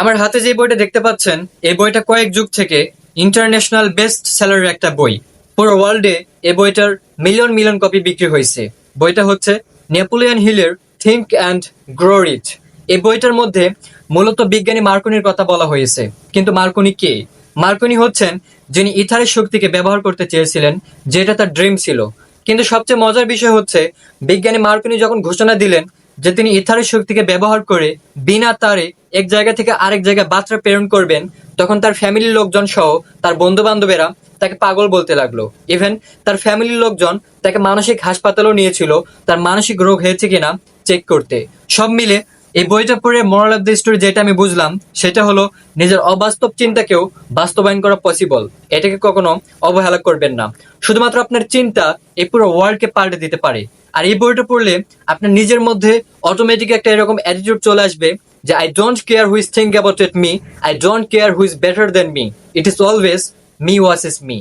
আমার হাতে যে বইটা দেখতে পাচ্ছেন, এই বইটা কয়েক যুগ থেকে ইন্টারন্যাশনাল বেস্ট সেলারের একটা বই। পুরো ওয়ার্ল্ডে এই বইটার মিলিয়ন মিলিয়ন কপি বিক্রি হয়েছে। বইটা হচ্ছে নেপোলিয়ন হিলের থিঙ্ক অ্যান্ড গ্রো রিচ। এই বইটার মধ্যে মূলত বিজ্ঞানী মার্কনির কথা বলা হয়েছে। কিন্তু মার্কনি কে? মার্কনি হচ্ছেন যিনি ইথারের শক্তিকে ব্যবহার করতে চেয়েছিলেন, যেটা তার ড্রিম ছিল। কিন্তু সবচেয়ে মজার বিষয় হচ্ছে, বিজ্ঞানী মার্কনি যখন ঘোষণা দিলেন যে তিনি ইথারের শক্তিকে ব্যবহার করে বিনা তারে এক জায়গা থেকে আরেক জায়গায় বার্তা প্রেরণ করবেন, তখন তার ফ্যামিলির লোকজন সহ তার বন্ধু বান্ধবেরা তাকে পাগল বলতে লাগলো। ইভেন তার ফ্যামিলির লোকজন তাকে মানসিক হাসপাতালেও নিয়েছিল তার মানসিক রোগ হয়েছে কিনা চেক করতে। সব মিলে এই বইটা পড়ে মোরাল অফ দ্য স্টোরি যেটা আমি বুঝলাম, সেটা হলো নিজের অবাস্তব চিন্তাকেও বাস্তবায়ন করা পসিবল। এটাকে কখনো অবহেলা করবেন না। শুধুমাত্র আপনার চিন্তা এই পুরো ওয়ার্ল্ডকে পাল্টে দিতে পারে। আর এই বইটা পড়লে আপনার নিজের মধ্যে অটোমেটিক একটা এরকম অ্যাটিটিউড চলে আসবে যে I don't care who is think about it me, I don't care who is better than me, it is always me versus me.